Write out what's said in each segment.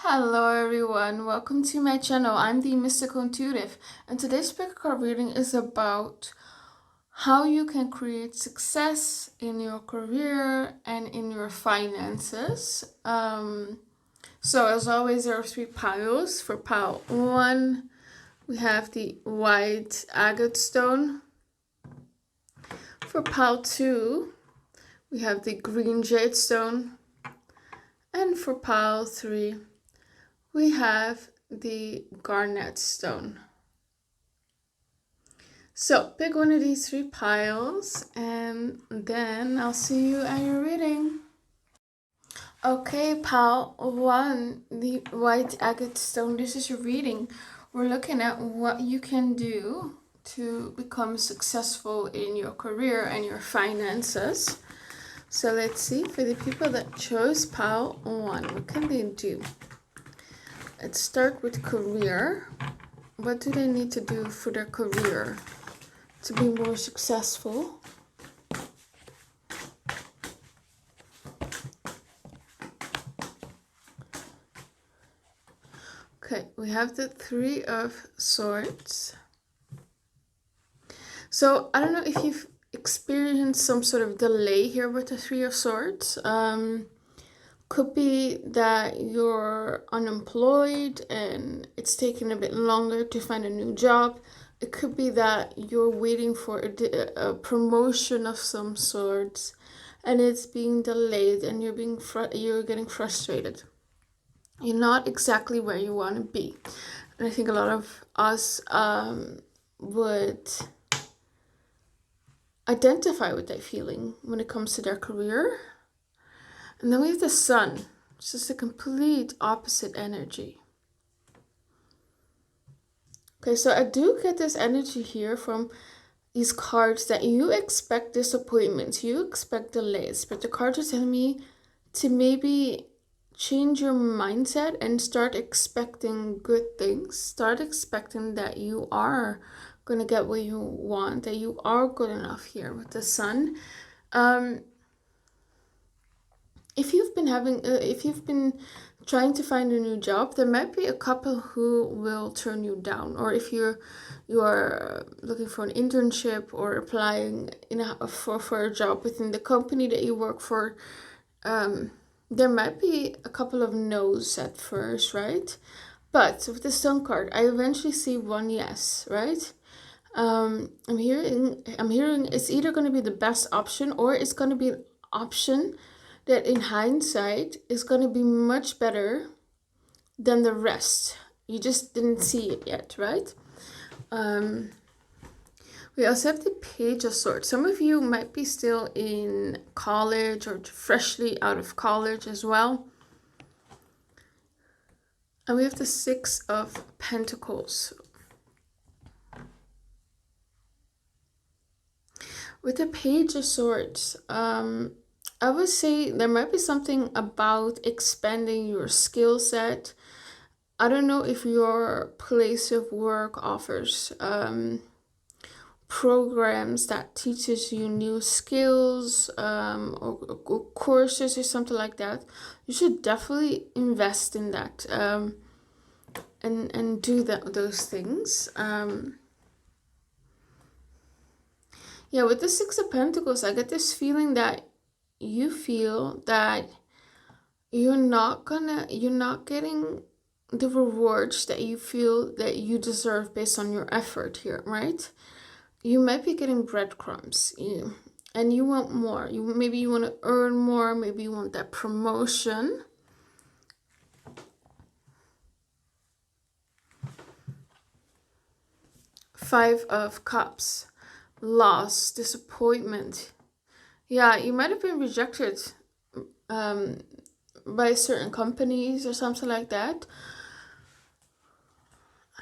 Hello everyone, welcome to my channel. I'm the Mystical Intuitive, and today's pick card reading is about how you can create success in your career and in your finances. So as always, there are three piles. For pile 1, we have the white agate stone. For pile 2, we have the green jade stone. And for pile 3, we have the garnet stone. So pick one of these three piles and then I'll see you at your reading. Okay, pile 1, the white agate stone. This is your reading. We're looking at what you can do to become successful in your career and your finances. So let's see, for the people that chose pile 1, what can they do? Let's start with career. What do they need to do for their career to be more successful? Okay, we have the Three of Swords. So I don't know if you've experienced some sort of delay here with the Three of Swords. Could be that you're unemployed and it's taking a bit longer to find a new job. It could be that you're waiting for a promotion of some sorts and it's being delayed and you're getting frustrated. You're not exactly where you want to be. And I think a lot of us would identify with that feeling when it comes to their career. And then we have the Sun. It's just a complete opposite energy. Okay, so I do get this energy here from these cards that you expect disappointments, you expect delays, but the cards are telling me to maybe change your mindset and start expecting good things. Start expecting that you are going to get what you want, that you are good enough here with the Sun. If you've been trying to find a new job, there might be a couple who will turn you down. Or if you are looking for an internship or applying for a job within the company that you work for, there might be a couple of no's at first, right? But with the Stone card, I eventually see one yes, right? I'm hearing it's either going to be the best option or it's going to be an option that in hindsight is going to be much better than the rest. You just didn't see it yet, right? We also have the Page of Swords. Some of you might be still in college or freshly out of college as well. And we have the Six of Pentacles. With the Page of Swords, I would say there might be something about expanding your skill set. I don't know if your place of work offers programs that teaches you new skills or courses or something like that. You should definitely invest in that and do those things. Yeah, with the Six of Pentacles, I get this feeling that you feel that you're not getting the rewards that you feel that you deserve based on your effort here, right? You might be getting breadcrumbs, and you want more. Maybe you want to earn more, maybe you want that promotion. Five of Cups, loss, disappointment. Yeah, you might have been rejected by certain companies or something like that.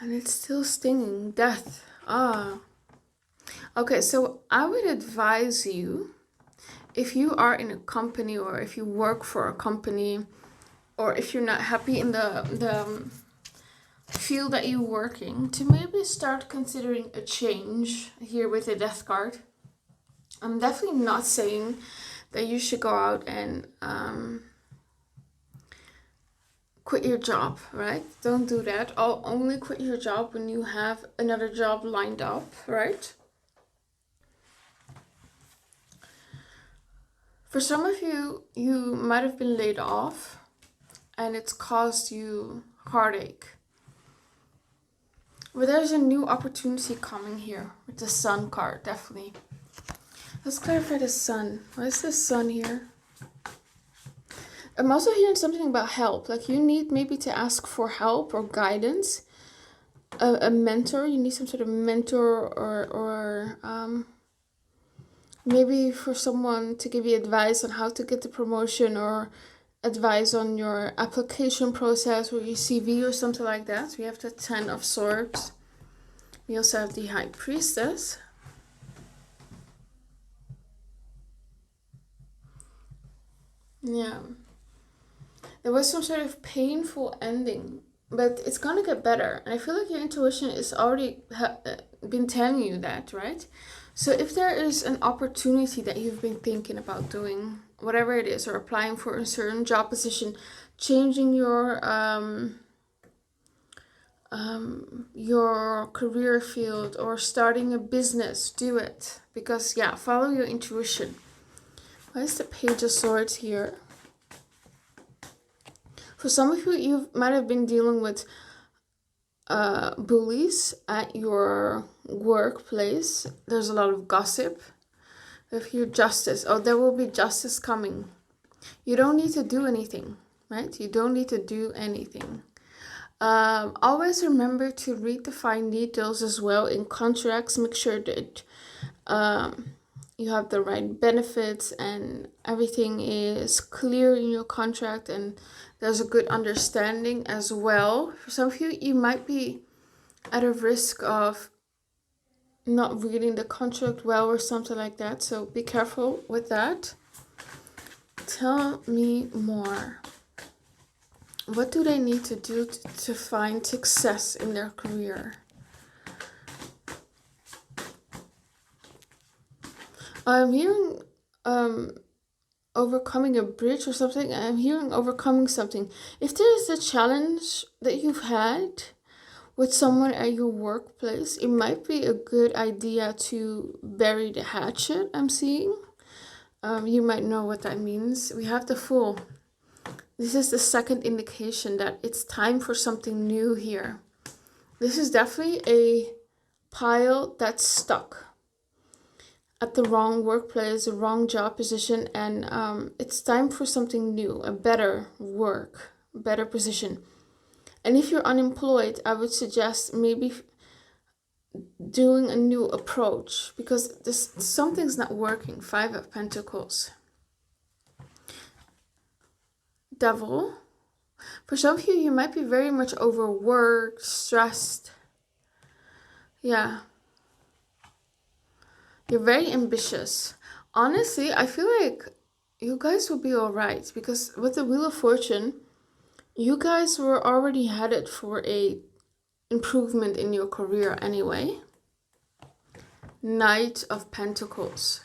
And it's still stinging. Death. Okay, so I would advise you, if you are in a company or if you work for a company or if you're not happy in the field that you're working, to maybe start considering a change here with the Death card. I'm definitely not saying that you should go out and quit your job, right? Don't do that. I'll only quit your job when you have another job lined up, right? For some of you, you might have been laid off and it's caused you heartache. But there's a new opportunity coming here with the Sun card, definitely. Let's clarify the Sun. Why is the Sun here? I'm also hearing something about help. Like you need maybe to ask for help or guidance. A mentor. You need some sort of mentor or maybe for someone to give you advice on how to get the promotion or advice on your application process or your CV or something like that. We have the 10 of Swords. We also have the High Priestess. Yeah. There was some sort of painful ending, but it's gonna get better. And I feel like your intuition is already been telling you that, right? So if there is an opportunity that you've been thinking about doing, whatever it is, or applying for a certain job position, changing your career field or starting a business, do it. Because yeah, follow your intuition. Why is the Page of Swords here? For some of you, you might have been dealing with bullies at your workplace. There's a lot of gossip. If you justice, there will be justice coming. You don't need to do anything, right? You don't need to do anything. Always remember to read the fine details as well in contracts. Make sure that you have the right benefits and everything is clear in your contract and there's a good understanding as well. For some of you, you might be at a risk of not reading the contract well or something like that. So be careful with that. Tell me more. What do they need to do to find success in their career? I'm hearing overcoming a bridge or something. I'm hearing overcoming something. If there is a challenge that you've had with someone at your workplace, it might be a good idea to bury the hatchet, I'm seeing. You might know what that means. We have the Fool. This is the second indication that it's time for something new here. This is definitely a pile that's stuck at the wrong workplace, the wrong job position, and it's time for something new, a better work, better position. And if you're unemployed, I would suggest maybe doing a new approach because something's not working. 5 of Pentacles. Devil. For some of you, you might be very much overworked, stressed. Yeah. You're very ambitious. Honestly, I feel like you guys will be alright because with the Wheel of Fortune, you guys were already headed for a improvement in your career anyway. Knight of Pentacles.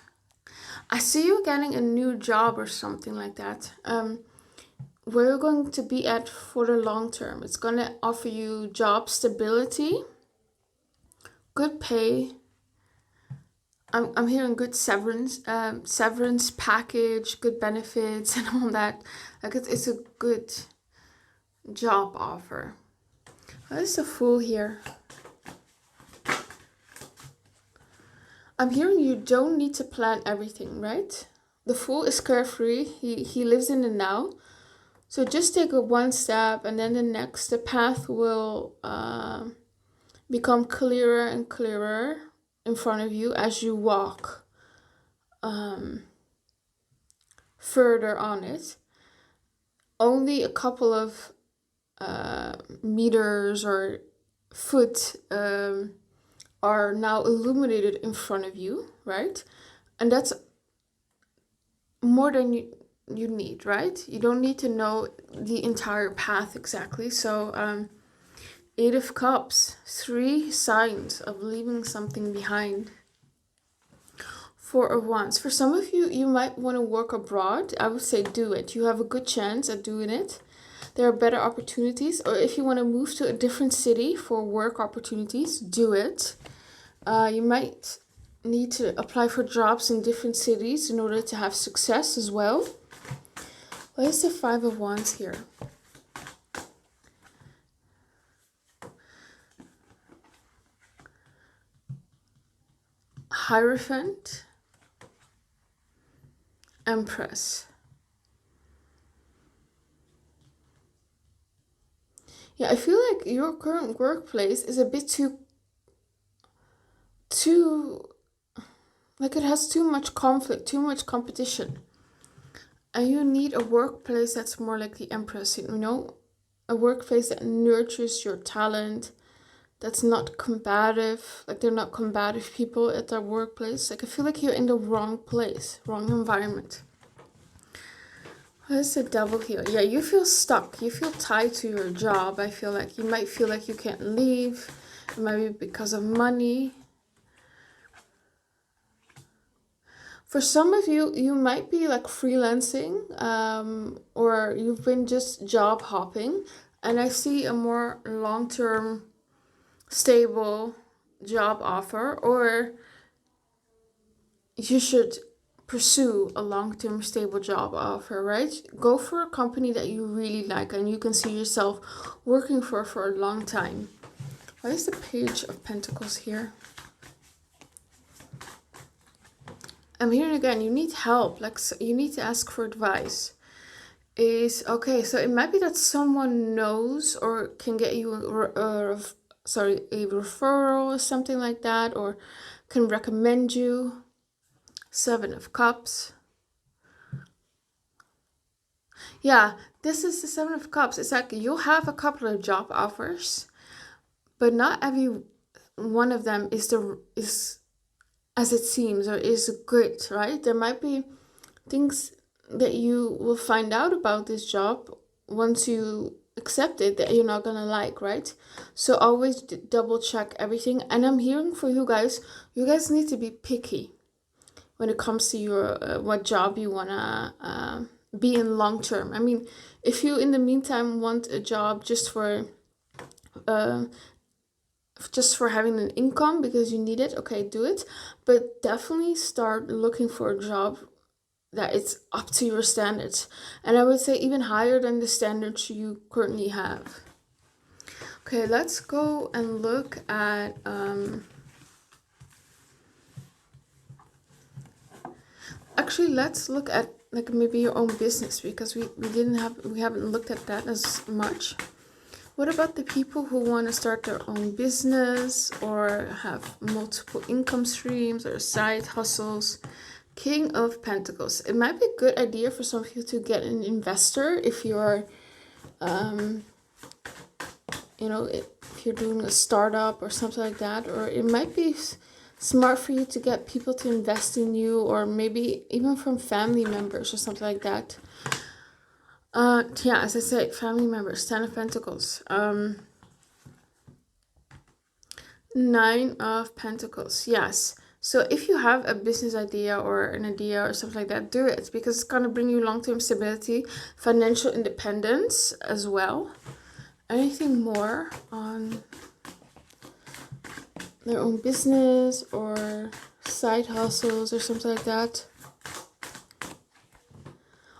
I see you getting a new job or something like that. Where you're going to be at for the long term. It's going to offer you job stability, good pay. I'm hearing good severance package, good benefits and all that. Like it's a good job offer. What is the Fool here? I'm hearing you don't need to plan everything, right? The Fool is carefree. He lives in the now. So just take a one step and then the path will become clearer and clearer in front of you as you walk further on it. Only a couple of meters or foot are now illuminated in front of you, right? And that's more than you need, right? You don't need to know the entire path exactly. So 8 of Cups, 3 signs of leaving something behind. 4 of Wands. For some of you, you might want to work abroad. I would say do it. You have a good chance at doing it. there are better opportunities. Or if you want to move to a different city for work opportunities, do it. You might need to apply for jobs in different cities in order to have success as well. What is the Five of Wands here? Hierophant, Empress. Yeah, I feel like your current workplace is a bit too, like it has too much conflict, too much competition. And you need a workplace that's more like the Empress, you know? A workplace that nurtures your talent, that's not combative. Like, they're not combative people at their workplace. Like, I feel like you're in the wrong place, wrong environment. What is the Devil here? Yeah, you feel stuck. You feel tied to your job. I feel like you might feel like you can't leave. It might be because of money. For some of you, you might be like freelancing, or you've been just job hopping. And I see a more long-term, stable job offer, or you should pursue a long-term stable job offer, right? Go for a company that you really like and you can see yourself working for a long time. Why is the Page of Pentacles here? I'm hearing again, you need help, like you need to ask for advice. Okay, so it might be that someone knows or can get you a referral or something like that, or can recommend you. Seven of Cups. Yeah, this is the Seven of Cups. It's like you'll have a couple of job offers, but not every one of them is as it seems or is good, right? There might be things that you will find out about this job once you accept it that you're not gonna like, right? So always double check everything. And I'm hearing for you guys need to be picky when it comes to your what job you wanna be in long term. I mean, if you in the meantime want a job just for having an income because you need it, okay, do it. But definitely start looking for a job that it's up to your standards. And I would say even higher than the standards you currently have. Okay, let's go and look at actually, let's look at like maybe your own business, because we haven't looked at that as much. What about the people who want to start their own business or have multiple income streams or side hustles? King of Pentacles. It might be a good idea for some of you to get an investor if you're, if you're doing a startup or something like that. Or it might be smart for you to get people to invest in you, or maybe even from family members or something like that. Yeah, as I said, family members. Ten of Pentacles. Nine of Pentacles. Yes. So if you have a business idea or an idea or something like that, do it, because it's going to bring you long-term stability, financial independence as well. Anything more on their own business or side hustles or something like that?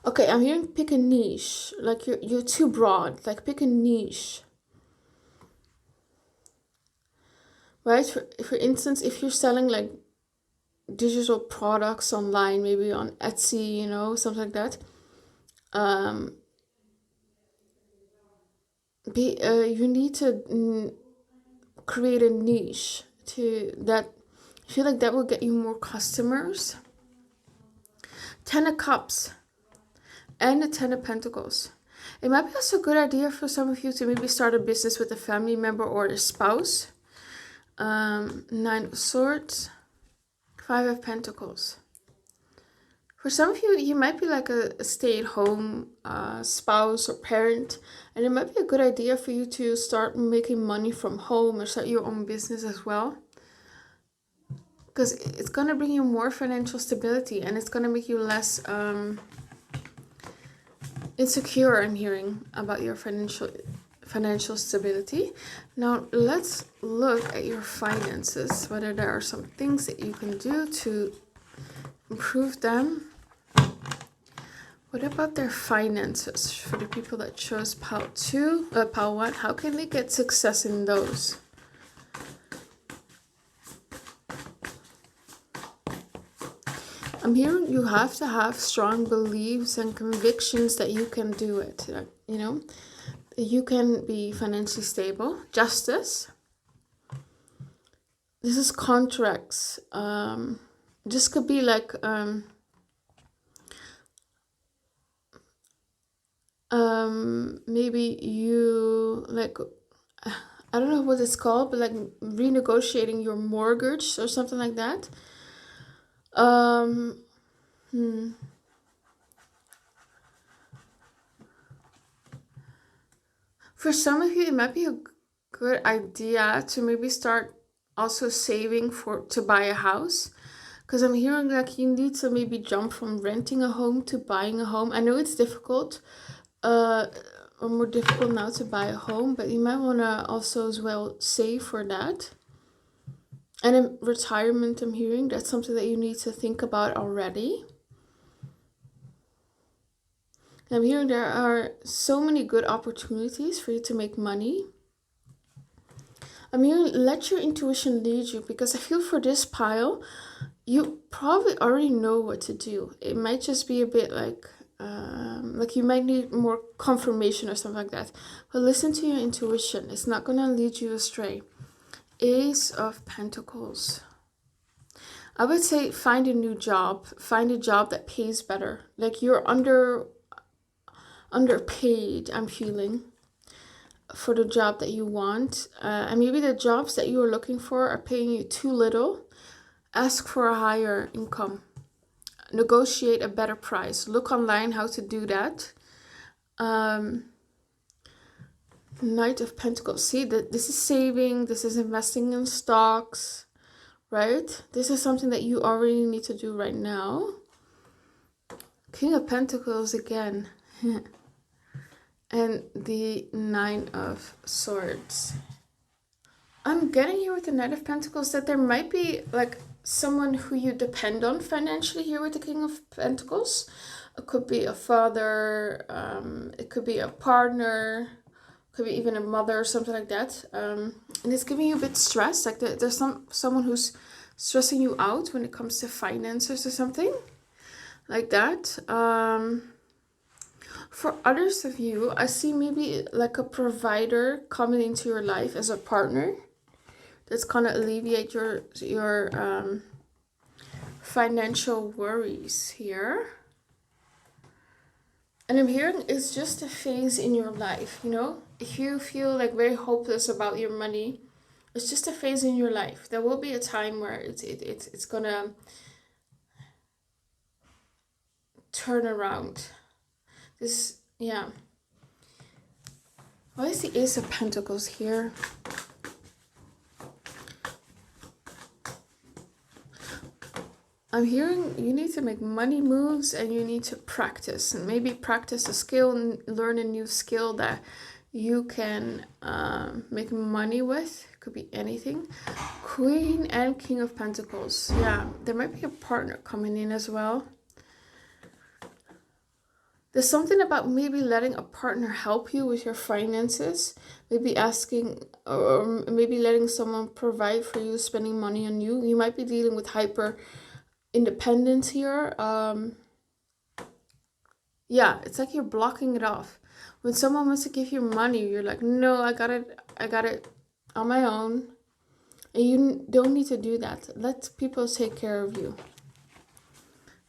Okay, I'm hearing pick a niche. Like you're too broad. Like pick a niche. Right? For instance, if you're selling like digital products online, maybe on Etsy, something like that. You need to create a niche to that. I feel like that will get you more customers. Ten of Cups and the Ten of Pentacles. It might be also a good idea for some of you to maybe start a business with a family member or a spouse. Nine of Swords. Five of Pentacles. For some of you, you might be like a stay-at-home spouse or parent, and it might be a good idea for you to start making money from home or start your own business as well, because it's going to bring you more financial stability, and it's going to make you less insecure, I'm hearing, about your financial stability. Now let's look at your finances, whether there are some things that you can do to improve them. What about their finances for the people that chose pile 1? How can they get success in those? I'm hearing you have to have strong beliefs and convictions that you can do it. You know, you can be financially stable. Justice. This is contracts. This could be like maybe you like, I don't know what it's called, but like renegotiating your mortgage or something like that. For some of you, it might be a good idea to maybe start also saving to buy a house, because I'm hearing like you need to maybe jump from renting a home to buying a home. I know it's difficult, or more difficult now to buy a home, but you might want to also as well save for that. And in retirement, I'm hearing that's something that you need to think about already. And I'm hearing there are so many good opportunities for you to make money. I'm hearing let your intuition lead you, because I feel for this pile, you probably already know what to do. It might just be a bit like you might need more confirmation or something like that. But listen to your intuition. It's not going to lead you astray. Ace of Pentacles. I would say find a new job. Find a job that pays better. Like you're underpaid, I'm feeling, for the job that you want. And maybe the jobs that you are looking for are paying you too little. Ask for a higher income. Negotiate a better price. Look online how to do that. Knight of Pentacles. See, that this is saving. This is investing in stocks, right? This is something that you already need to do right now. King of Pentacles again. And the Nine of Swords. I'm getting here with the Knight of Pentacles that there might be like someone who you depend on financially here with the King of Pentacles. It could be a father, it could be a partner, could be even a mother or something like that. And it's giving you a bit stressed, like there's someone who's stressing you out when it comes to finances or something like that. For others of you, I see maybe like a provider coming into your life as a partner that's gonna alleviate your financial worries here. And I'm hearing it's just a phase in your life, you know? If you feel like very hopeless about your money, it's just a phase in your life. There will be a time where it's gonna turn around. Yeah. Why is the Ace of Pentacles here? I'm hearing you need to make money moves and you need to practice. And maybe practice a skill and learn a new skill that you can make money with. Could be anything. Queen and King of Pentacles. Yeah, there might be a partner coming in as well. There's something about maybe letting a partner help you with your finances. Maybe asking or maybe letting someone provide for you, spending money on you. You might be dealing with hyper independence here. Yeah, it's like you're blocking it off. When someone wants to give you money, you're like, no, I got it on my own. And you don't need to do that. Let people take care of you.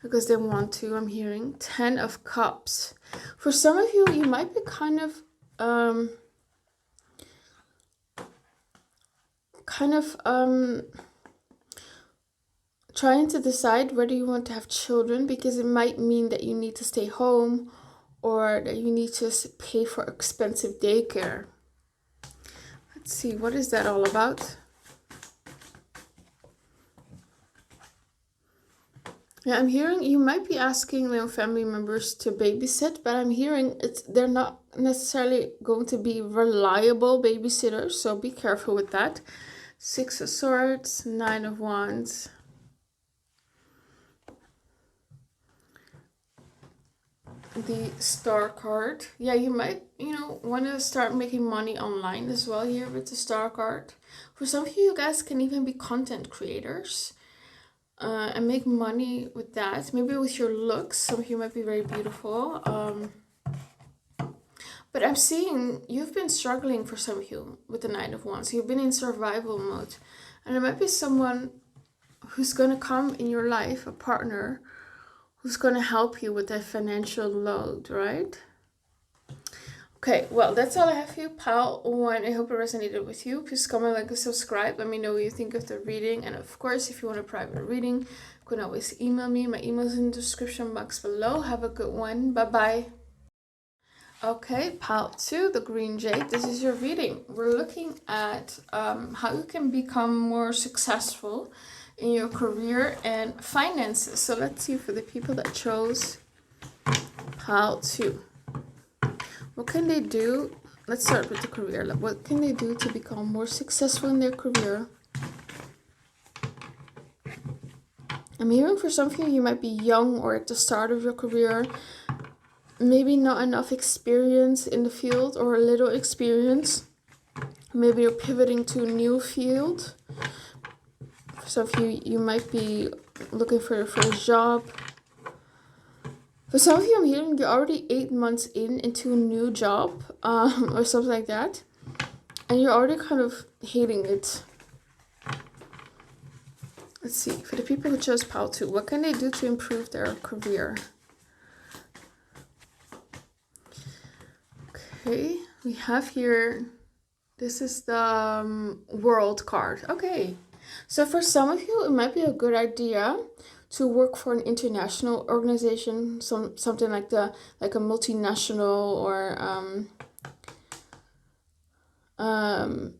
Because they want to, I'm hearing. 10 of Cups. For some of you, you might be kind of trying to decide whether you want to have children, because it might mean that you need to stay home or that you need to pay for expensive daycare. Let's see, what is that all about? Yeah, I'm hearing you might be asking family members to babysit, but I'm hearing they're not necessarily going to be reliable babysitters, so be careful with that. Six of Swords, Nine of Wands. The Star card. Yeah, you might, want to start making money online as well here with the Star card. For some of you, you guys can even be content creators. And make money with that. Maybe with your looks. Some of you might be very beautiful. But I'm seeing you've been struggling for some of you with the Nine of Wands. You've been in survival mode. And there might be someone who's going to come in your life, a partner, who's going to help you with that financial load, right? Okay, well, that's all I have for you, pile one. I hope it resonated with you. Please comment, like, and subscribe. Let me know what you think of the reading. And of course, if you want a private reading, you can always email me. My email is in the description box below. Have a good one. Bye-bye. Okay, pile two, the green jade. This is your reading. We're looking at how you can become more successful in your career and finances. So let's see for the people that chose pile two. What can they do? Let's start with the career. What can they do to become more successful in their career? I'm hearing for some of you, you might be young or at the start of your career. Maybe not enough experience in the field or a little experience. Maybe you're pivoting to a new field. For some of you, you might be looking for your first job. For some of you, I'm hearing you're already 8 months into a new job or something like that. And you're already kind of hating it. Let's see. For the people who chose pile two, what can they do to improve their career? Okay, we have here, this is the World card. Okay, so for some of you, it might be a good idea to work for an international organization, something like a multinational or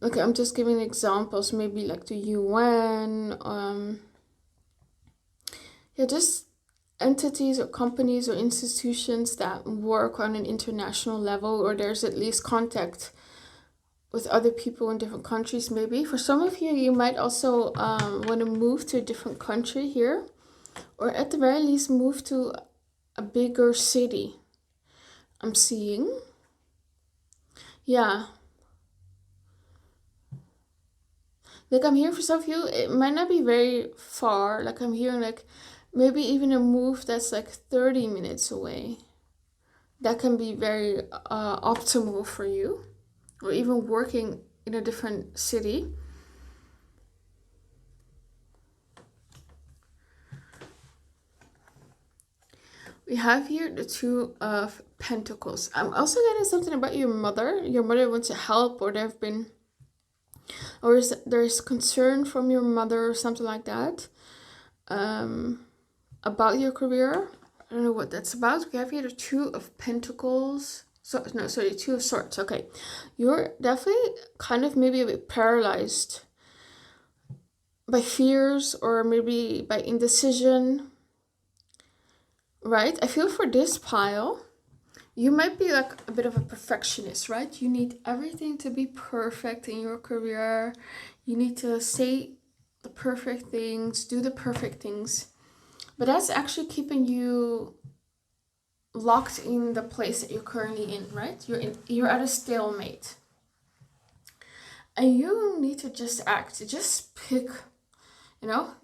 okay, I'm just giving examples, maybe like the UN, yeah, just entities or companies or institutions that work on an international level, or there's at least contact with other people in different countries. Maybe for some of you, you might also want to move to a different country here, or at the very least move to a bigger city. I'm seeing, yeah, like I'm hearing for some of you, it might not be very far. Like I'm hearing like maybe even a move that's like 30 minutes away. That can be very optimal for you, or even working in a different city. We have here the Two of Pentacles. I'm also getting something about your mother. Your mother wants to help, or there's concern from your mother or something like that about your career. I don't know what that's about. We have here the Two of Pentacles. Two of Swords. Okay, you're definitely kind of maybe a bit paralyzed by fears or maybe by indecision. Right? I feel for this pile, you might be like a bit of a perfectionist, right? You need everything to be perfect in your career. You need to say the perfect things, do the perfect things. But that's actually keeping you locked in the place that you're currently in, right? You're at a stalemate. And you need to just act. Just pick.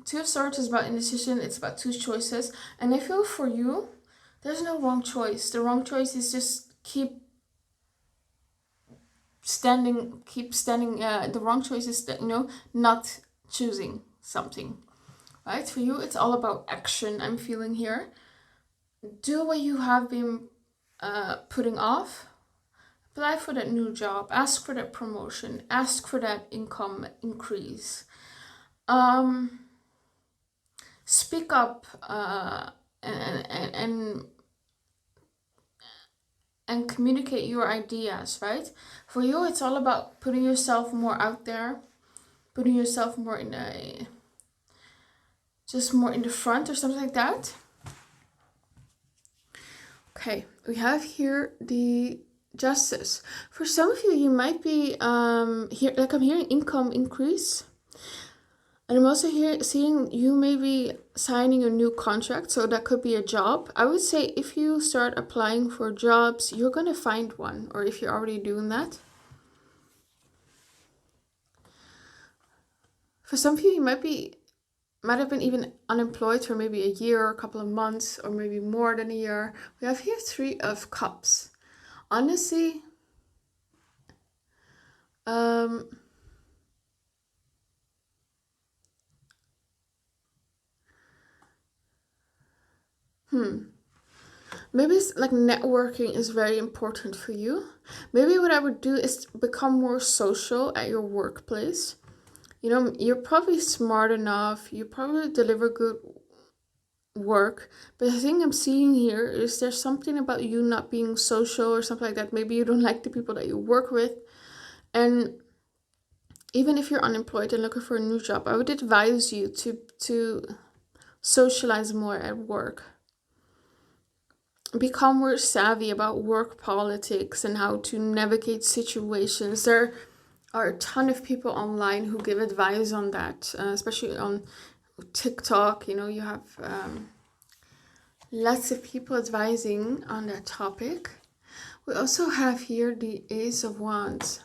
Two of Swords is about indecision. It's about two choices. And I feel for you, there's no wrong choice. The wrong choice is just keep standing. The wrong choice is that, not choosing something. Right? For you, it's all about action, I'm feeling here. Do what you have been putting off. Apply for that new job. Ask for that promotion. Ask for that income increase. Speak up and communicate your ideas, right? For you, it's all about putting yourself more out there, putting yourself more in just more in the front or something like that. Okay, we have here the Justice. For some of you, you might be here, like I'm hearing income increase. And I'm also here seeing you may be signing a new contract, so that could be a job. I would say if you start applying for jobs, you're going to find one, or if you're already doing that. For some of you, you might have been even unemployed for maybe a year, a couple of months, or maybe more than a year. We have here 3 of Cups. Honestly, maybe it's like networking is very important for you. Maybe what I would do is become more social at your workplace. You know, you're probably smart enough, you probably deliver good work, but the thing I'm seeing here is there's something about you not being social or something like that. Maybe you don't like the people that you work with. And even if you're unemployed and looking for a new job, I would advise you to socialize more at work. Become more savvy about work politics and how to navigate situations. There are a ton of people online who give advice on that, especially on TikTok. You know, you have lots of people advising on that topic. We also have here the Ace of Wands.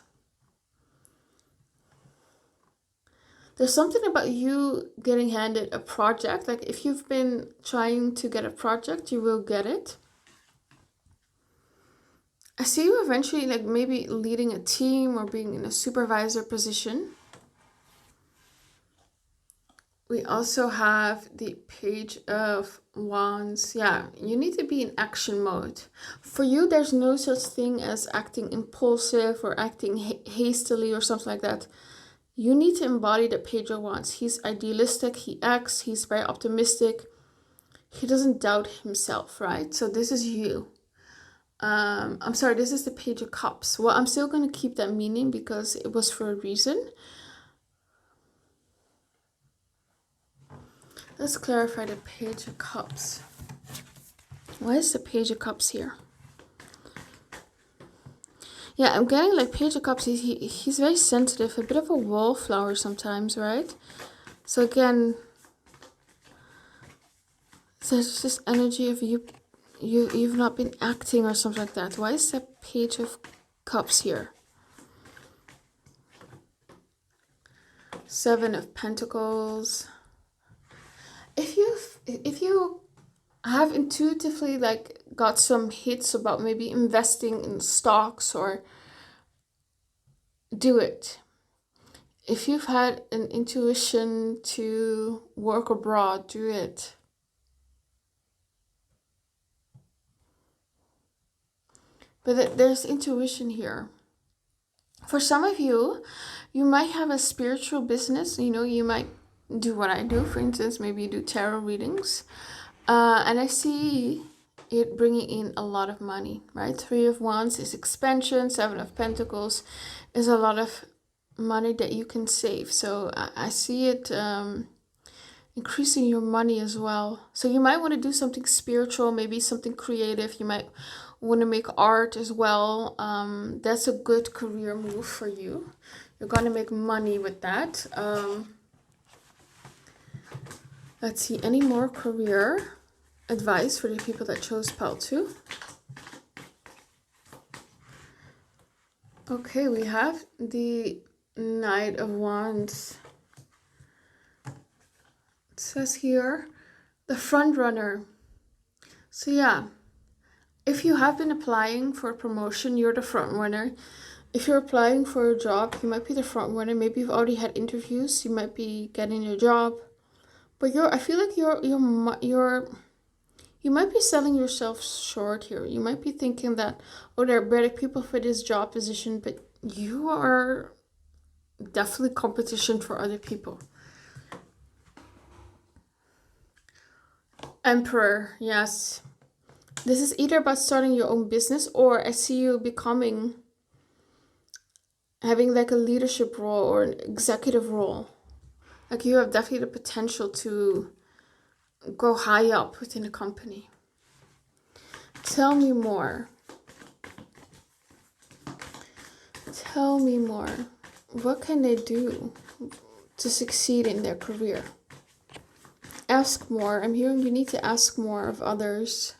There's something about you getting handed a project. Like if you've been trying to get a project, you will get it. I see you eventually like maybe leading a team or being in a supervisor position. We also have the Page of Wands. Yeah, you need to be in action mode. For you, there's no such thing as acting impulsive or acting hastily or something like that. You need to embody the Page of Wands. He's idealistic, he acts, he's very optimistic. He doesn't doubt himself, right? So this is you. I'm sorry, this is the Page of Cups. Well, I'm still going to keep that meaning because it was for a reason. Let's clarify the Page of Cups. Why is the Page of Cups here? Yeah, I'm getting like Page of Cups. He's very sensitive, a bit of a wallflower sometimes, right? So again, there's this energy of you've not been acting or something like that. Why is that Page of Cups here? 7 of Pentacles. If you have intuitively like got some hits about maybe investing in stocks, or do it. If you've had an intuition to work abroad, do it. But there's intuition here. For some of you, you might have a spiritual business. You know, you might do what I do. For instance, maybe you do tarot readings. And I see it bringing in a lot of money, right? 3 of Wands is expansion. 7 of Pentacles is a lot of money that you can save. So I see it increasing your money as well. So you might want to do something spiritual, maybe something creative. You might want to make art as well. That's a good career move for you. You're going to make money with that. Let's see, any more career advice for the people that chose pile 2? Okay, we have the Knight of Wands. It says here, the front runner. So yeah, if you have been applying for a promotion, you're the front runner. If you're applying for a job, you might be the front runner. Maybe you've already had interviews. You might be getting your job. But I feel like you might be selling yourself short here. You might be thinking that, oh, there are better people for this job position, but you are definitely competition for other people. Emperor, yes. This is either about starting your own business, or I see you having like a leadership role or an executive role. Like you have definitely the potential to go high up within a company. Tell me more. Tell me more. What can they do to succeed in their career? Ask more. I'm hearing you need to ask more of others.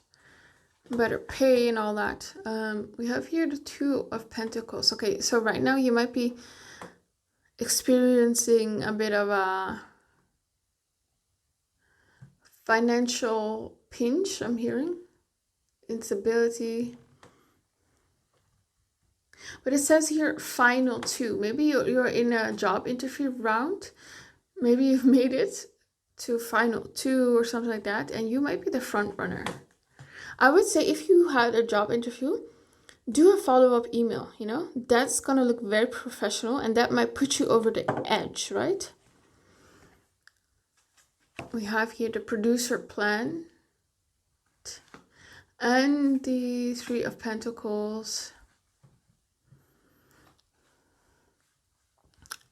Better pay and all that. We have here the Two of Pentacles. Okay, so right now you might be experiencing a bit of a financial pinch, I'm hearing. Instability. But it says here final two. Maybe you're in a job interview round. Maybe you've made it to final two or something like that, and you might be the front runner. I would say if you had a job interview, do a follow-up email, you know? That's gonna look very professional, and that might put you over the edge, right? We have here the producer plan and the Three of Pentacles.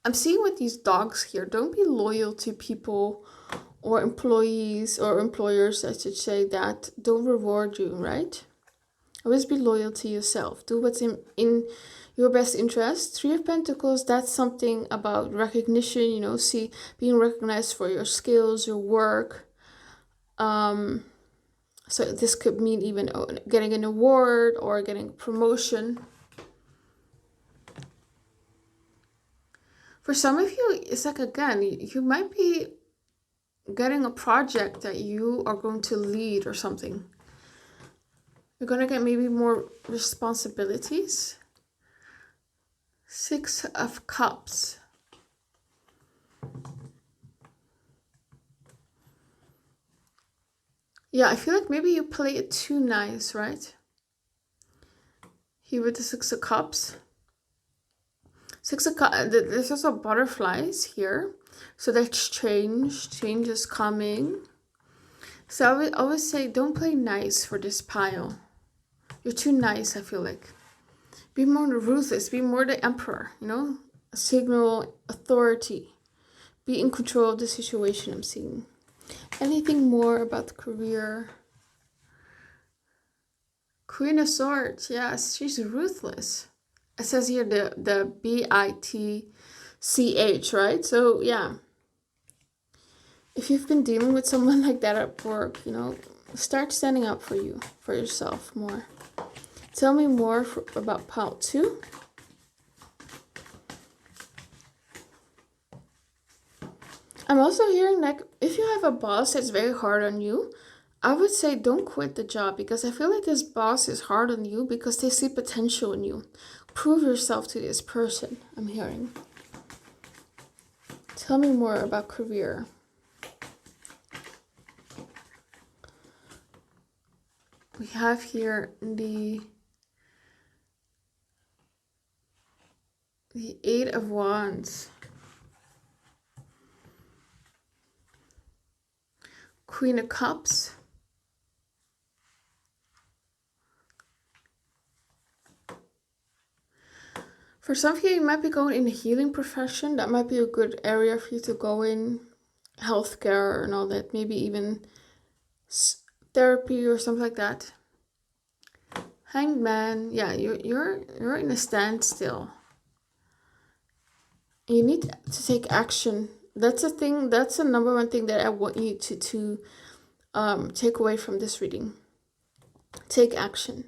I'm seeing with these dogs here, don't be loyal to people or employees or employers, I should say, that don't reward you, right? Always be loyal to yourself. Do what's in your best interest. Three of Pentacles, that's something about recognition, you know, being recognized for your skills, your work. So this could mean even getting an award or getting a promotion. For some of you, it's like, again, you might be getting a project that you are going to lead or something. You're going to get maybe more responsibilities. Six of Cups. Yeah, I feel like maybe you play it too nice, right? Here with the Six of Cups. Six of Cups, there's also butterflies here. So that's change. Change is coming. So I would always say, don't play nice for this pile. You're too nice, I feel like. Be more ruthless. Be more the emperor, you know? Signal authority. Be in control of the situation, I'm seeing. Anything more about the career? Queen of Swords. Yes, she's ruthless. It says here the BITCH, right? So, yeah. If you've been dealing with someone like that at work, you know, start standing up for yourself more. Tell me more about pile 2. I'm also hearing, like, if you have a boss that's very hard on you, I would say don't quit the job, because I feel like this boss is hard on you because they see potential in you. Prove yourself to this person, I'm hearing. Tell me more about career. We have here the Eight of Wands. Queen of Cups. For some of you, you might be going in the healing profession. That might be a good area for you to go in. Healthcare and all that. Maybe even therapy or something like that. Hanged Man. Yeah, you're in a standstill. You need to take action. That's a thing. That's the number one thing that I want you to take away from this reading. Take action.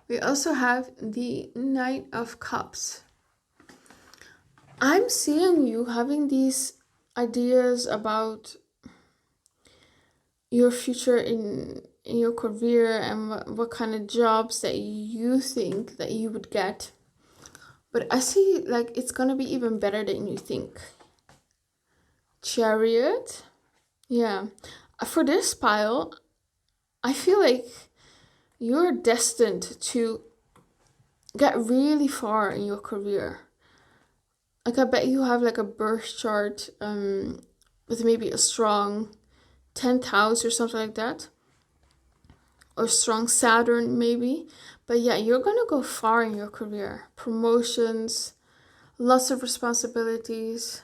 We also have the Knight of Cups. I'm seeing you having these ideas about your future in your career and what kind of jobs that you think that you would get. But I see, like, it's gonna be even better than you think. Chariot. Yeah. For this pile, I feel like you're destined to get really far in your career. Like, I bet you have like a birth chart with maybe a strong 10th house or something like that. Or strong Saturn maybe. But yeah, you're gonna go far in your career. Promotions, lots of responsibilities.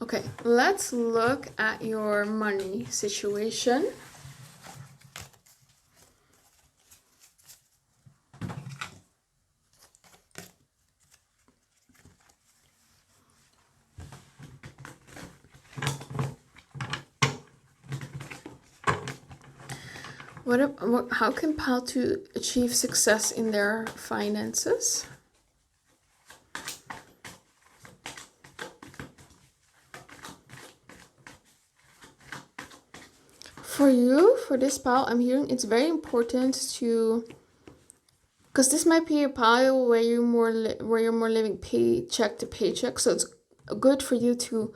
Okay, let's look at your money situation. How can Pal to achieve success in their finances? For you, for this pile, I'm hearing it's very important to, because this might be a pile where you're more living paycheck to paycheck. So it's good for you to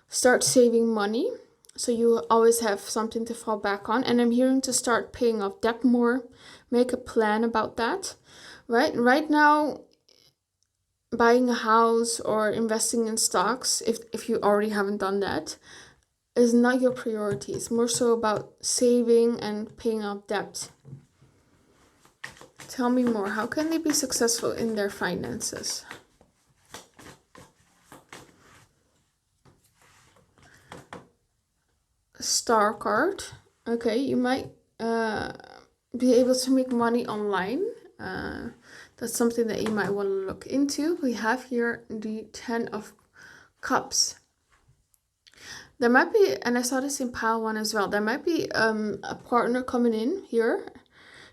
start saving money, so you always have something to fall back on. And I'm hearing to start paying off debt more, make a plan about that. Right now, buying a house or investing in stocks, if you already haven't done that, is not your priority. It's more so about saving and paying off debt. Tell me more. How can they be successful in their finances? Star card. Okay, you might be able to make money online. That's something that you might want to look into. We have here the 10 of Cups. There might be, and I saw this in pile 1 as well, there might be a partner coming in here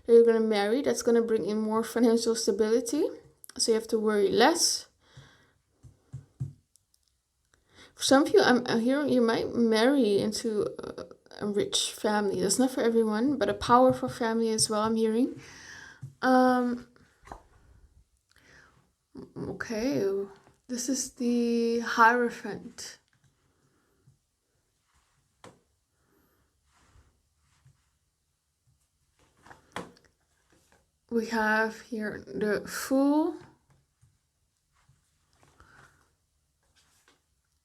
that you're going to marry that's going to bring in more financial stability. So you have to worry less. For some of you, I'm hearing you might marry into a rich family. That's not for everyone, but a powerful family as well, I'm hearing. Okay, this is the Hierophant. We have here the Fool.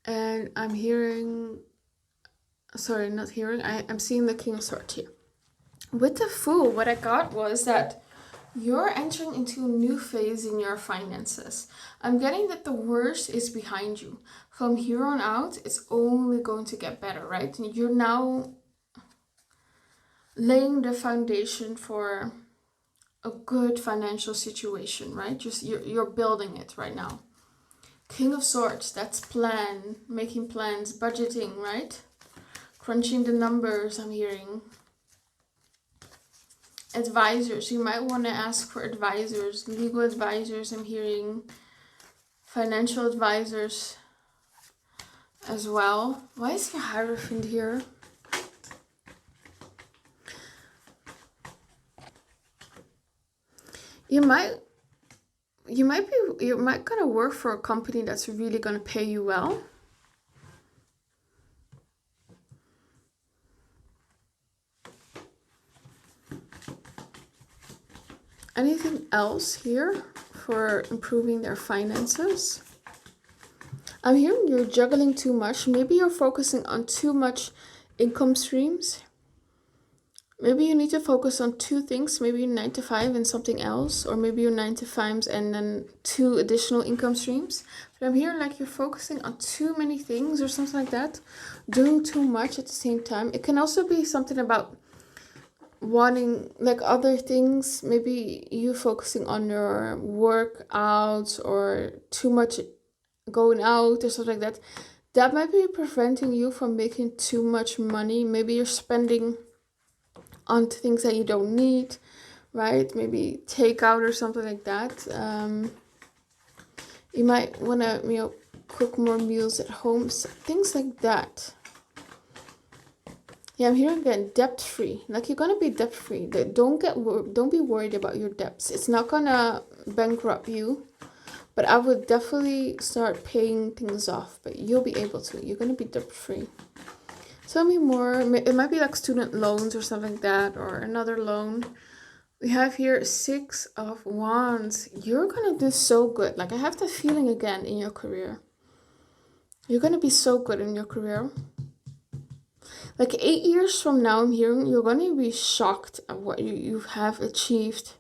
And I'm hearing, sorry, not hearing, I'm seeing the King of Swords here. With the Fool, what I got was that you're entering into a new phase in your finances. I'm getting that the worst is behind you. From here on out, it's only going to get better, right? And you're now laying the foundation for a good financial situation, right? You're building it right now. King of Swords, that's plan, making plans, budgeting, right? Crunching the numbers, I'm hearing. Advisors, you might want to ask for advisors, legal advisors, I'm hearing. Financial advisors as well. Why is the Hierophant here? You might gonna work for a company that's really gonna pay you well. Anything else here for improving their finances? I'm hearing you're juggling too much. Maybe you're focusing on too much income streams. Maybe you need to focus on 2 things. Maybe you're 9 to 5 and something else. Or maybe you're 9 to 5 and then 2 additional income streams. But I'm hearing like you're focusing on too many things or something like that. Doing too much at the same time. It can also be something about wanting like other things. Maybe you focusing on your workouts or too much going out or something like that. That might be preventing you from making too much money. Maybe you're spending on things that you don't need, right? Maybe takeout or something like that. You might want to, cook more meals at home, things like that. Yeah, I'm hearing again, debt-free. Like you're gonna be debt-free. Don't be worried about your debts. It's not gonna bankrupt you, but I would definitely start paying things off. But you'll be able to. You're gonna be debt-free. Tell me more. It might be like student loans or something like that, or another loan. We have here 6 of Wands. You're gonna do so good. Like I have the feeling again in your career. You're gonna be so good in your career. Like 8 years from now, I'm hearing you're gonna be shocked at what you have achieved.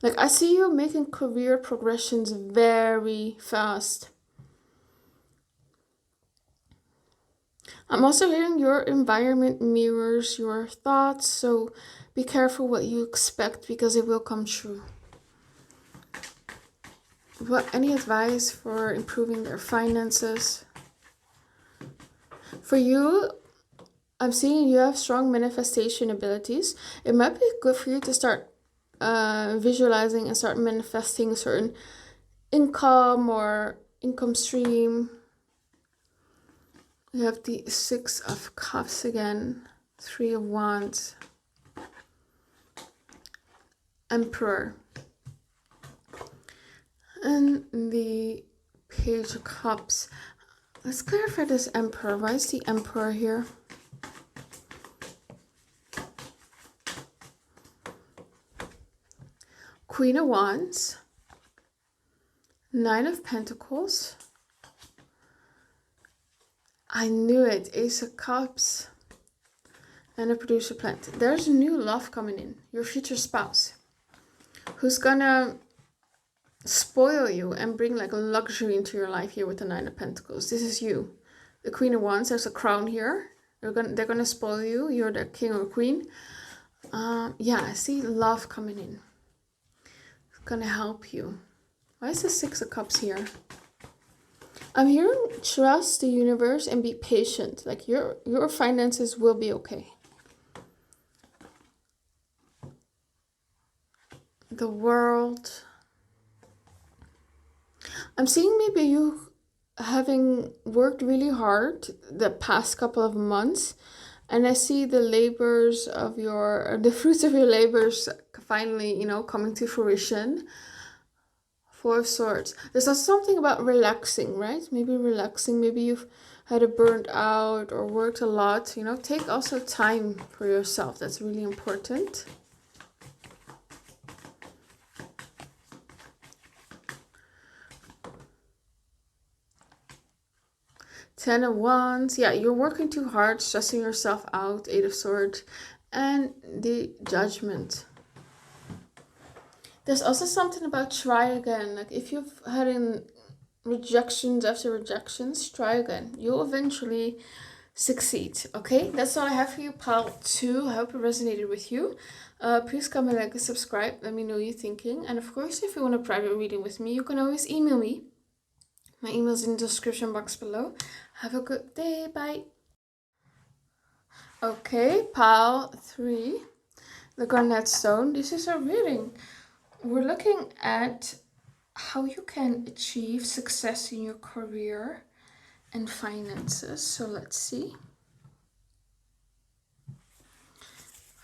Like I see you making career progressions very fast. I'm also hearing your environment mirrors your thoughts, so be careful what you expect because it will come true. Any advice for improving their finances? For you, I'm seeing you have strong manifestation abilities. It might be good for you to start visualizing and start manifesting a certain income or income stream. We have the Six of Cups again, Three of Wands, Emperor, and the Page of Cups. Let's clarify this Emperor. Why is the Emperor here? Queen of Wands, Nine of Pentacles. I knew it. Ace of Cups and a producer plant. There's a new love coming in. Your future spouse who's gonna spoil you and bring like a luxury into your life here with the Nine of Pentacles. This is you. The Queen of Wands. There's a crown here. They're gonna spoil you. You're the king or queen. Yeah, I see love coming in. It's gonna help you. Why is the Six of Cups here? I'm hearing trust the universe and be patient. Like your finances will be okay. The World. I'm seeing maybe you having worked really hard the past couple of months, and I see the labors of the fruits of your labors finally, coming to fruition. Four of Swords. There's also something about relaxing, right? Maybe relaxing. Maybe you've had a burnt out or worked a lot. Take also time for yourself. That's really important. Ten of Wands. Yeah, you're working too hard, stressing yourself out. Eight of Swords. And the Judgment. There's also something about try again. Like if you've had rejections after rejections, try again. You'll eventually succeed. Okay, that's all I have for you, pile 2. I hope it resonated with you. Please comment, like, and subscribe. Let me know what you're thinking. And of course, if you want a private reading with me, you can always email me. My email is in the description box below. Have a good day. Bye. Okay, pile 3. The Garnet stone. This is a reading. We're looking at how you can achieve success in your career and finances. So let's see.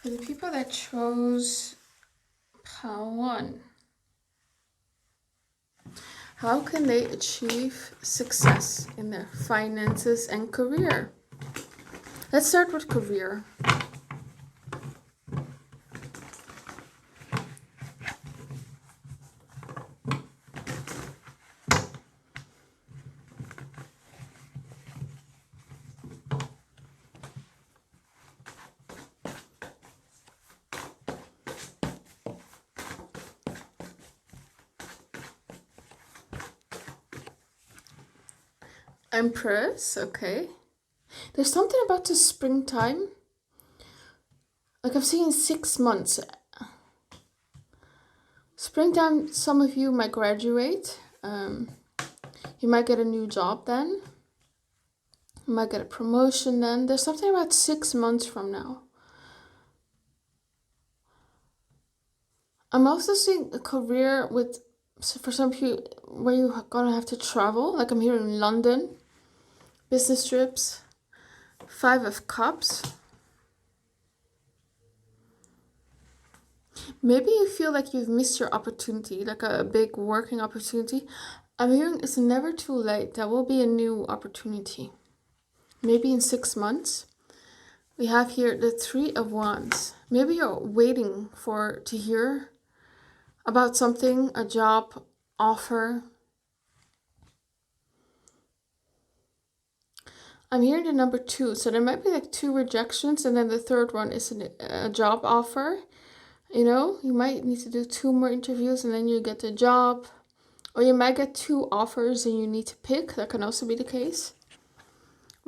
For the people that chose pile 1, how can they achieve success in their finances and career? Let's start with career. Empress, okay. There's something about the springtime. Like I'm seeing 6 months. Springtime, some of you might graduate. You might get a new job then. You might get a promotion then. There's something about 6 months from now. I'm also seeing a career for some of you, where you're gonna have to travel. Like I'm here in London. Business trips. 5 of Cups. Maybe you feel like you've missed your opportunity, like a big working opportunity. I'm hearing it's never too late. There will be a new opportunity. Maybe in 6 months. We have here the 3 of Wands. Maybe you're waiting to hear about something, a job offer. I'm hearing the number 2, so there might be like 2 rejections, and then the third one is a job offer. You might need to do 2 more interviews and then you get the job. Or you might get 2 offers and you need to pick. That can also be the case.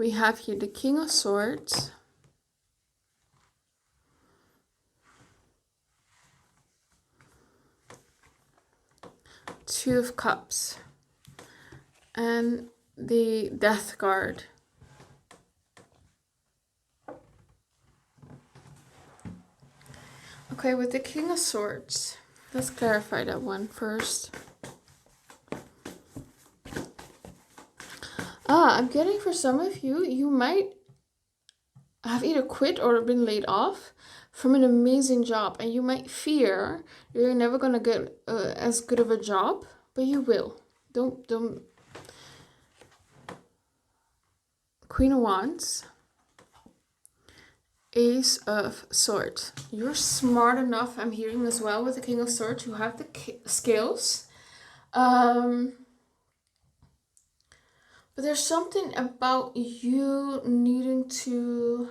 We have here the King of Swords, Two of Cups, and the Death card. Okay, with the King of Swords, let's clarify that one first. I'm getting for some of you, you might have either quit or been laid off from an amazing job, and you might fear you're never gonna get as good of a job, but you will. Don't. Queen of Wands, Ace of Swords. You're smart enough, I'm hearing as well with the King of Swords, you have the skills. But there's something about you needing to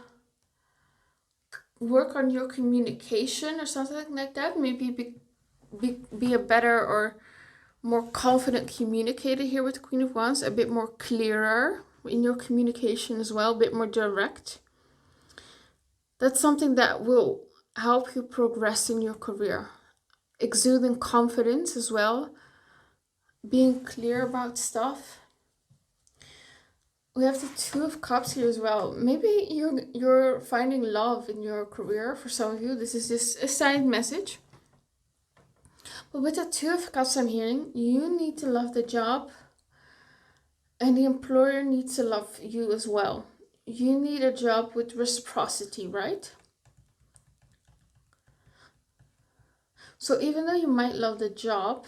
work on your communication or something like that. Maybe be a better or more confident communicator here with the Queen of Wands. A bit more clearer in your communication as well. A bit more direct. That's something that will help you progress in your career. Exuding confidence as well. Being clear about stuff. We have the Two of Cups here as well. Maybe you're finding love in your career. For some of you, this is just a side message. But with the Two of Cups I'm hearing, you need to love the job, and the employer needs to love you as well. You need a job with reciprocity, right? So even though you might love the job,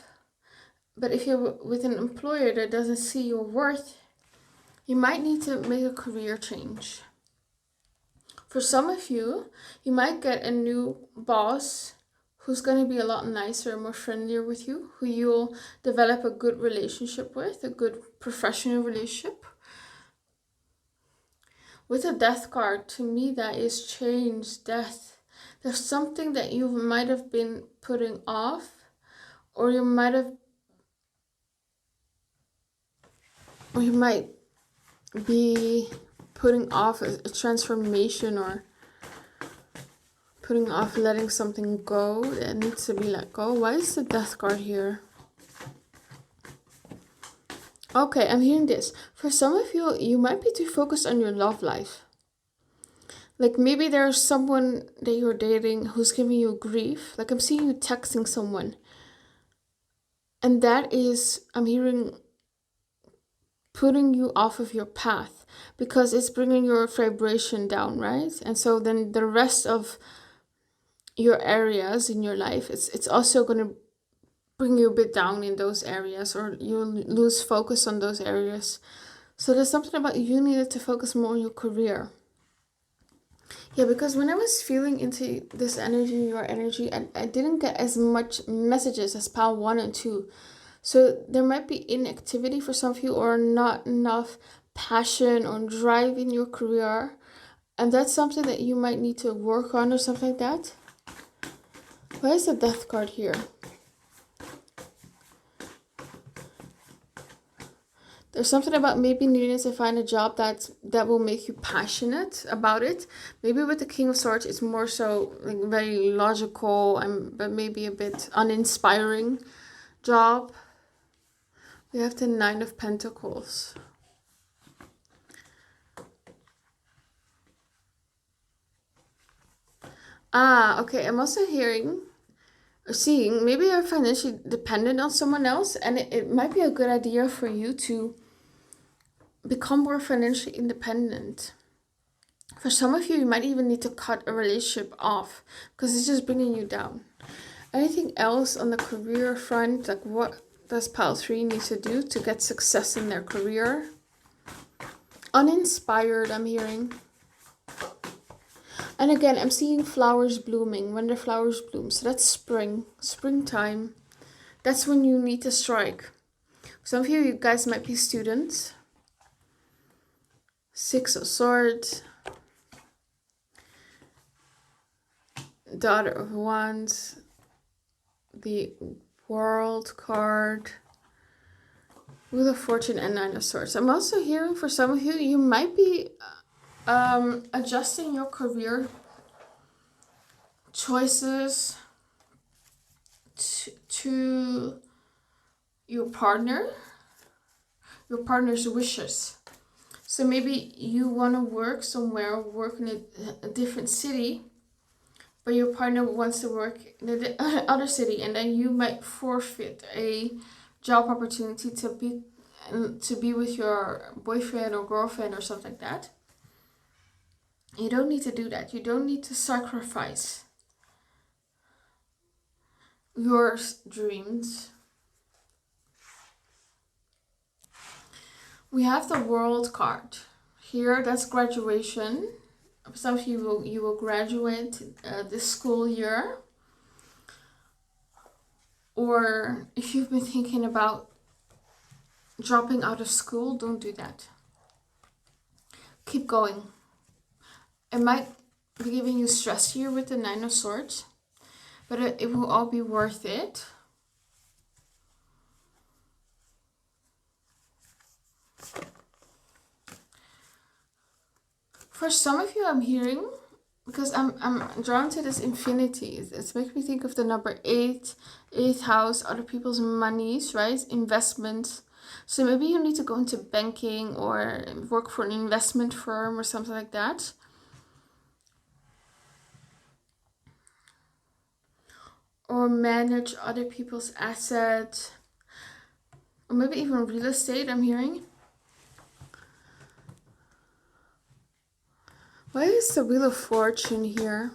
but if you're with an employer that doesn't see your worth, you might need to make a career change. For some of you, you might get a new boss who's going to be a lot nicer and more friendlier with you, who you'll develop a good relationship with, a good professional relationship. With the Death card, to me that is change, death. There's something that you might have been putting off, or you might be putting off a transformation, or putting off letting something go that needs to be let go. Why is the Death card here? Okay, I'm hearing this. For some of you, you might be too focused on your love life. Like maybe there's someone that you're dating who's giving you grief. Like I'm seeing you texting someone. And that is, I'm hearing, putting you off of your path, because it's bringing your vibration down, right? And so then the rest of your areas in your life, it's also going to bring you a bit down in those areas, or you'll lose focus on those areas. So there's something about you needed to focus more on your career. Yeah, because when I was feeling into this energy, your energy, I didn't get as much messages as pile 1 and 2. So there might be inactivity for some of you, or not enough passion or drive in your career. And that's something that you might need to work on or something like that. Why is the Death card here? There's something about maybe needing to find a job that will make you passionate about it. Maybe with the King of Swords, it's more so like very logical, but maybe a bit uninspiring job. We have the Nine of Pentacles. Okay. I'm also hearing or seeing maybe you're financially dependent on someone else, and it might be a good idea for you to become more financially independent. For some of you, you might even need to cut a relationship off because it's just bringing you down. Anything else on the career front? Like what does pile 3 need to do to get success in their career? Uninspired, I'm hearing. And again, I'm seeing flowers blooming, when the flowers bloom. So that's springtime. That's when you need to strike. Some of you guys might be students. Six of Swords. Daughter of Wands. The World card. Wheel of Fortune and Nine of Swords. I'm also hearing for some of you, you might be adjusting your career choices to your partner's wishes. So maybe you want to work somewhere, work in a different city, but your partner wants to work in the other city, and then you might forfeit a job opportunity to be with your boyfriend or girlfriend or something like that. You don't need to do that. You don't need to sacrifice your dreams. We have the World card. Here, that's graduation. Some of you will graduate this school year. Or if you've been thinking about dropping out of school, don't do that. Keep going. It might be giving you stress here with the Nine of Swords, but it will all be worth it. For some of you, I'm hearing, because I'm drawn to this infinity. It's making me think of the number 8, 8th house, other people's monies, right? Investments. So maybe you need to go into banking or work for an investment firm or something like that. Or manage other people's assets. Or maybe even real estate, I'm hearing. Why is the Wheel of Fortune here?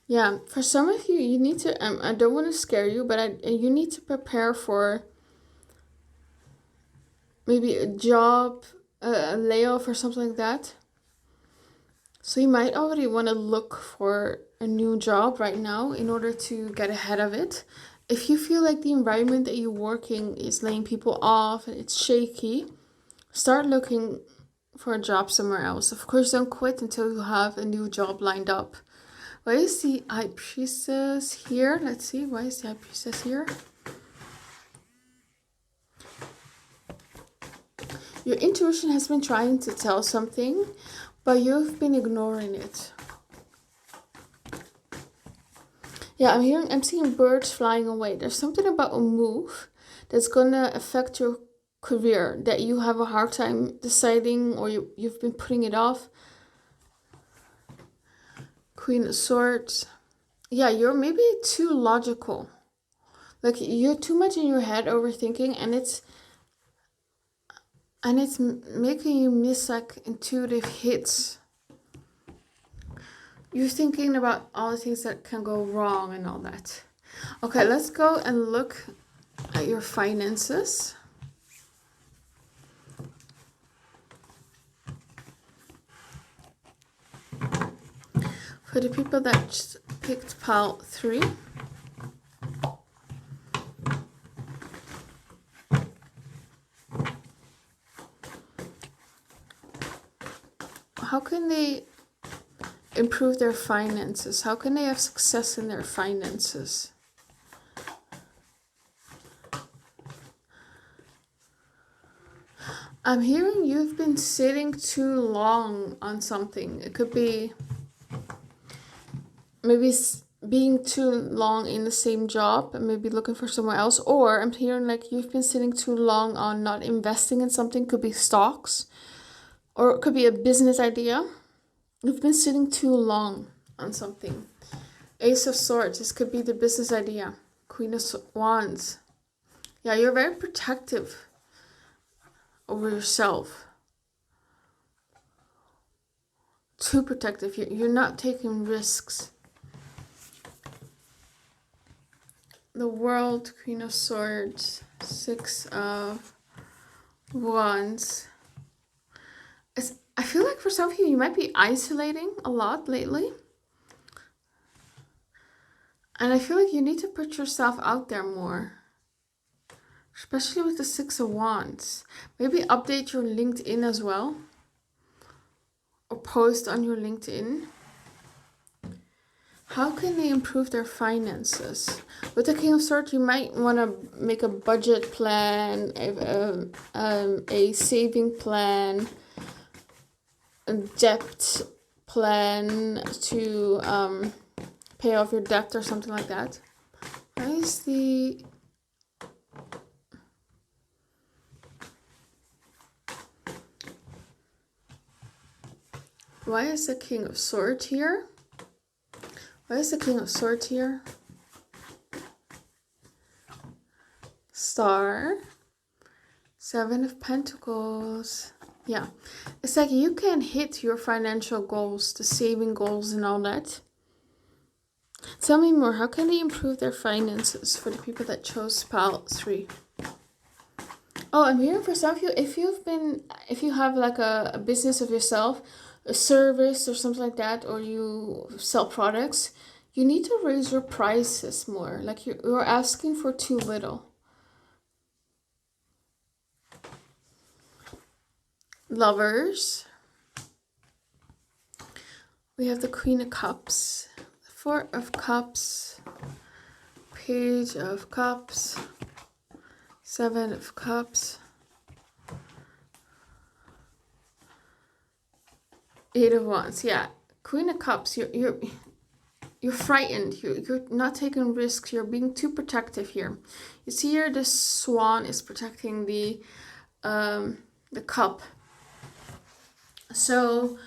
Yeah, for some of you, you need to, I don't want to scare you, but you need to prepare for maybe a job, a layoff or something like that. So you might already want to look for a new job right now in order to get ahead of it. If you feel like the environment that you're working is laying people off and it's shaky, start looking for a job somewhere else. Of course, don't quit until you have a new job lined up. Why is the High Priestess here? Let's see, why is the High Priestess here? Your intuition has been trying to tell something, but you've been ignoring it. Yeah, I'm seeing birds flying away. There's something about a move that's gonna affect your career that you have a hard time deciding, or you've been putting it off. Queen of Swords. Yeah, you're maybe too logical. Like, you're too much in your head overthinking, and it's making you miss like intuitive hits. You're thinking about all the things that can go wrong and all that. Okay, let's go and look at your finances. For the people that picked pile 3. How can they improve their finances? How can they have success in their finances? I'm hearing you've been sitting too long on something. It could be maybe being too long in the same job and maybe looking for somewhere else. Or I'm hearing like you've been sitting too long on not investing in something. Could be stocks, or it could be a business idea. You've been sitting too long on something. Ace of Swords, this could be the business idea. Queen of Wands. Yeah, you're very protective over yourself. Too protective. You're not taking risks. The World, Queen of Swords, 6 of Wands. I feel like for some of you, you might be isolating a lot lately. And I feel like you need to put yourself out there more. Especially with the 6 of Wands. Maybe update your LinkedIn as well. Or post on your LinkedIn. How can they improve their finances? With the King of Swords, you might want to make a budget plan, a saving plan, a debt plan to pay off your debt or something like that. Why is the... Why is the King of Swords here? Why is the King of Swords here? Star. Seven of Pentacles. Yeah. It's like you can hit your financial goals, the saving goals and all that. Tell me more. How can they improve their finances for the people that chose pile 3? Oh, I'm hearing for some of you, if you have like a business of yourself, a service or something like that, or you sell products, you need to raise your prices more. Like you're asking for too little. Lovers. We have the Queen of Cups, Four of Cups, Page of Cups, Seven of Cups, Eight of Wands. Yeah, Queen of Cups. You're frightened. You're not taking risks. You're being too protective here. You see here, the swan is protecting the cup. So,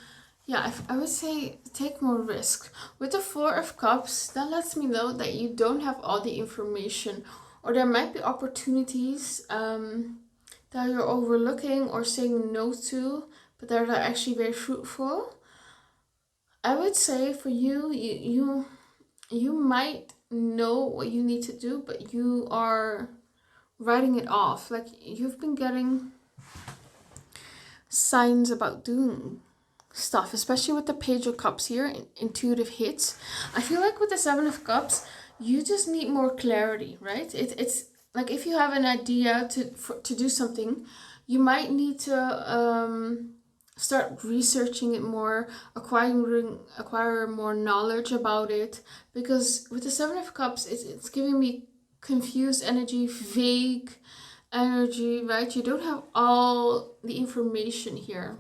yeah, I would say take more risk. With the Four of Cups, that lets me know that you don't have all the information, or there might be opportunities that you're overlooking or saying no to, but that are actually very fruitful. I would say for you, you might know what you need to do, but you are writing it off. Like you've been getting signs about doing stuff, especially with the Page of Cups here, intuitive hits. I feel like with the Seven of Cups, you just need more clarity, right? It's like if you have an idea to do something, you might need to start researching it more, acquire more knowledge about it, because with the Seven of Cups, it's giving me confused energy, vague energy, right? You don't have all the information here.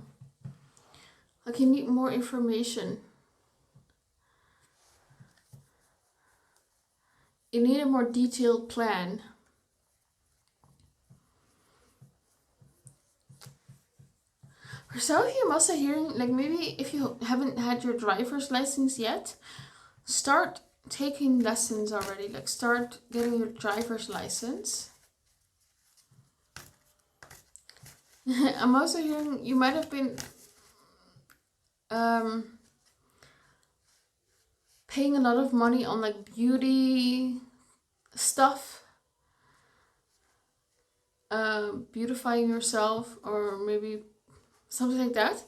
Like you need more information. You need a more detailed plan. For some of you, I'm also hearing, like maybe if you haven't had your driver's license yet, start taking lessons already. Like start getting your driver's license. I'm also hearing you might have been paying a lot of money on like beauty stuff, beautifying yourself, or maybe something like that.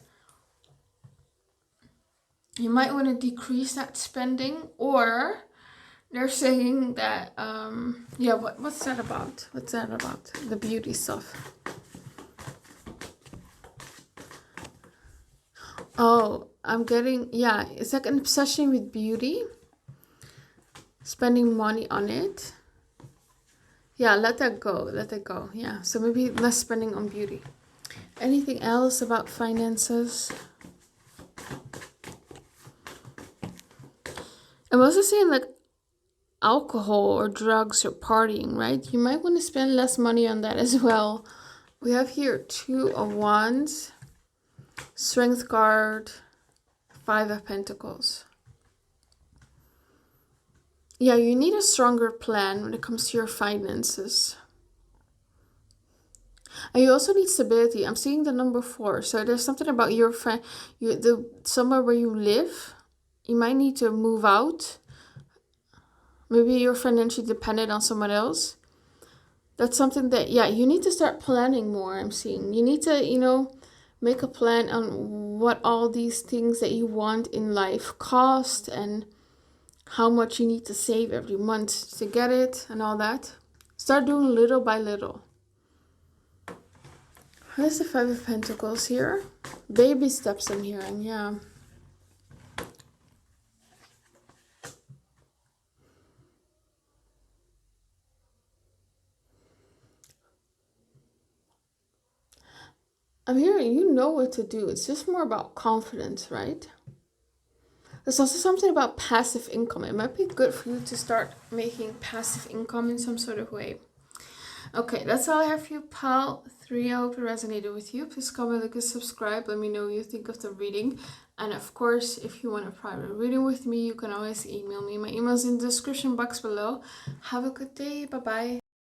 You might want to decrease that spending, or they're saying that yeah, what's that about? What's that about? The beauty stuff. Oh, I'm getting, yeah, it's like an obsession with beauty. Spending money on it. Yeah, let that go. Let that go. Yeah, so maybe less spending on beauty. Anything else about finances? I'm also saying like alcohol or drugs or partying, right? You might want to spend less money on that as well. We have here Two of Wands, Strength card, Five of Pentacles. Yeah, you need a stronger plan when it comes to your finances. And you also need stability. I'm seeing the number 4. So there's something about your somewhere where you live. You might need to move out. Maybe you're financially dependent on someone else. That's something that, yeah, you need to start planning more, I'm seeing. You need to, make a plan on what all these things that you want in life cost and how much you need to save every month to get it and all that. Start doing little by little. Where's the Five of Pentacles here? Baby steps I'm hearing, yeah. I'm hearing you know what to do. It's just more about confidence, right? There's also something about passive income. It might be good for you to start making passive income in some sort of way. Okay, that's all I have for you, pal 3. I hope it resonated with you. Please comment, like, and subscribe. Let me know what you think of the reading. And of course, if you want a private reading with me, you can always email me. My email's in the description box below. Have a good day. Bye-bye.